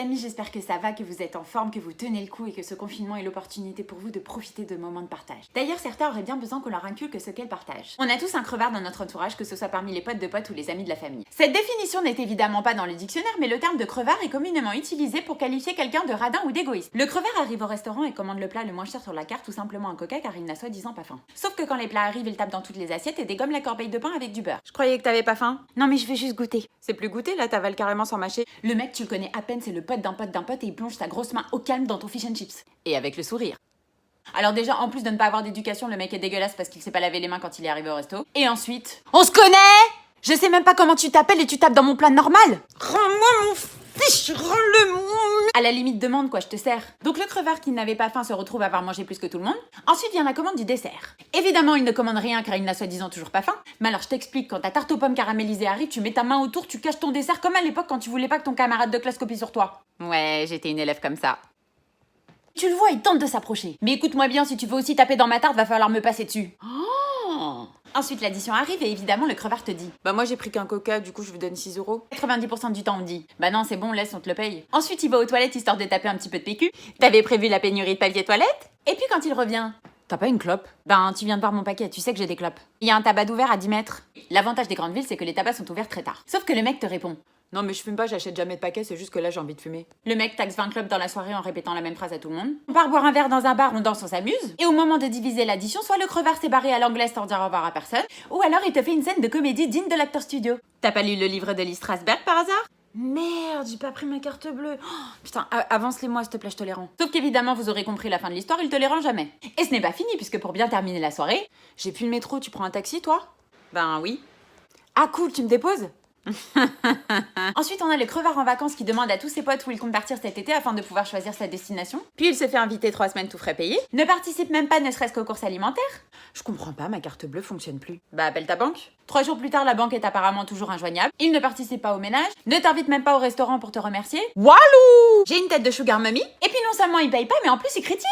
amis, j'espère que ça va, que vous êtes en forme, que vous tenez le coup et que ce confinement est l'opportunité pour vous de profiter de moments de partage. D'ailleurs, certains auraient bien besoin qu'on leur inculque ce qu'est le partage. On a tous un crevard dans notre entourage, que ce soit parmi les potes de potes ou les amis de la famille. Cette définition n'est évidemment pas dans le dictionnaire, mais le terme de crevard est communément utilisé pour qualifier quelqu'un de radin ou d'égoïste. Le crevard arrive au restaurant et commande le plat le moins cher sur la carte ou simplement un coca car il n'a soi-disant pas faim. Sauf que quand les plats arrivent, il tape dans toutes les assiettes et dégomme la corbeille de pain avec du beurre. Je croyais que t'avais pas faim. Non mais je vais juste goûter. C'est plus goûter là, t'avales carrément sans mâcher. Le mec, tu le connais à peine, c'est le pote d'un pote d'un pote et il plonge sa grosse main au calme dans ton fish and chips. Et avec le sourire. Alors déjà, en plus de ne pas avoir d'éducation, le mec est dégueulasse parce qu'il sait pas laver les mains quand il est arrivé au resto. Et ensuite... On se connaît! Je sais même pas comment tu t'appelles et tu tapes dans mon plat normal! Rends-moi mon fiche, rends-le-moi! À la limite, demande quoi, je te sers. Donc le crevard qui n'avait pas faim se retrouve à avoir mangé plus que tout le monde. Ensuite vient la commande du dessert. Évidemment, il ne commande rien car il n'a soi-disant toujours pas faim. Mais alors je t'explique, quand ta tarte aux pommes caramélisée arrive, tu mets ta main autour, tu caches ton dessert comme à l'époque quand tu voulais pas que ton camarade de classe copie sur toi. Ouais, j'étais une élève comme ça. Tu le vois, il tente de s'approcher. Mais écoute-moi bien, si tu veux aussi taper dans ma tarte, va falloir me passer dessus. Oh. Ensuite, l'addition arrive et évidemment, le crevard te dit: Bah moi j'ai pris qu'un coca, du coup je vous donne 6 €. 90% du temps on dit: Bah non c'est bon, laisse, on te le paye. Ensuite, il va aux toilettes histoire de taper un petit peu de PQ. T'avais prévu la pénurie de papier toilette. Et puis quand il revient: T'as pas une clope? Ben tu viens de voir mon paquet, tu sais que j'ai des clopes. Il y a un tabac ouvert à 10 mètres. L'avantage des grandes villes, c'est que les tabacs sont ouverts très tard. Sauf que le mec te répond: Non mais je fume pas, j'achète jamais de paquet, c'est juste que là j'ai envie de fumer. Le mec taxe 20 clopes dans la soirée en répétant la même phrase à tout le monde. On part boire un verre dans un bar, on danse, on s'amuse. Et au moment de diviser l'addition, soit le crevard s'est barré à l'anglaise sans dire au revoir à personne, ou alors il te fait une scène de comédie digne de l'acteur studio. T'as pas lu le livre de Lee Strasberg par hasard? Merde, j'ai pas pris ma carte bleue. Oh, putain, avance-les-moi s'il te plaît, je te les rends. Sauf qu'évidemment, vous aurez compris la fin de l'histoire, il te les rend jamais. Et ce n'est pas fini, puisque pour bien terminer la soirée, j'ai plus le métro, tu prends un taxi toi? Ben oui. Ah cool, tu me déposes? Ensuite, on a le crevard en vacances qui demande à tous ses potes où il compte partir cet été afin de pouvoir choisir sa destination. Puis il se fait inviter 3 semaines tout frais payés. Ne participe même pas ne serait-ce qu'aux courses alimentaires. Je comprends pas, ma carte bleue fonctionne plus. Bah appelle ta banque. 3 jours plus tard, la banque est apparemment toujours injoignable. Il ne participe pas au ménage, ne t'invite même pas au restaurant pour te remercier. Walou! J'ai une tête de sugar mummy. Et puis non seulement il paye pas, mais en plus il critique.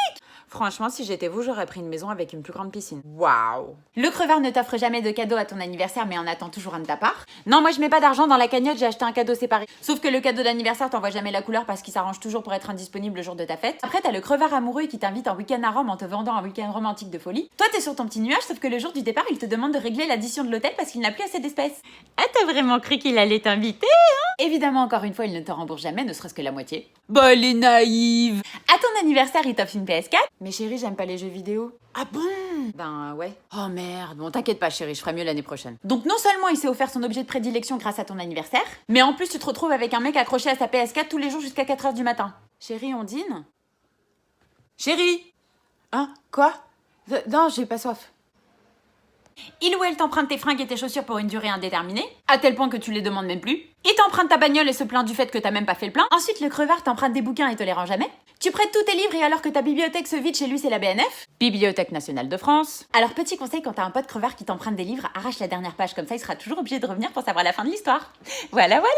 Franchement, si j'étais vous, j'aurais pris une maison avec une plus grande piscine. Waouh! Le crevard ne t'offre jamais de cadeau à ton anniversaire, mais en attend toujours un de ta part. Non, moi je mets pas d'argent dans la cagnotte, j'ai acheté un cadeau séparé. Sauf que le cadeau d'anniversaire t'envoie jamais la couleur parce qu'il s'arrange toujours pour être indisponible le jour de ta fête. Après, t'as le crevard amoureux qui t'invite en week-end à Rome en te vendant un week-end romantique de folie. Toi, t'es sur ton petit nuage, sauf que le jour du départ, il te demande de régler l'addition de l'hôtel parce qu'il n'a plus assez d'espèces. Ah, t'as vraiment cru qu'il allait t'inviter, hein? Évidemment, encore une fois, il ne te rembourse jamais, ne serait-ce que la moitié. Bah, elle est naïve! À ton anniversaire, il t'offre une PS4. Mais chérie, j'aime pas les jeux vidéo. Ah bon? Ben ouais. Oh merde, bon t'inquiète pas chérie, je ferai mieux l'année prochaine. Donc non seulement il s'est offert son objet de prédilection grâce à ton anniversaire, mais en plus tu te retrouves avec un mec accroché à sa PS4 tous les jours jusqu'à 4h du matin. Chérie, on dîne? Chérie? Hein? Quoi? Non, j'ai pas soif. Il ou elle t'emprunte tes fringues et tes chaussures pour une durée indéterminée, à tel point que tu les demandes même plus. Il t'emprunte ta bagnole et se plaint du fait que t'as même pas fait le plein. Ensuite, le crevard t'emprunte des bouquins et te les rend jamais. Tu prêtes tous tes livres et alors que ta bibliothèque se vide chez lui, c'est la BNF. Bibliothèque nationale de France. Alors petit conseil, quand t'as un pote crevard qui t'emprunte des livres, arrache la dernière page, comme ça il sera toujours obligé de revenir pour savoir la fin de l'histoire. Voilà, voilà!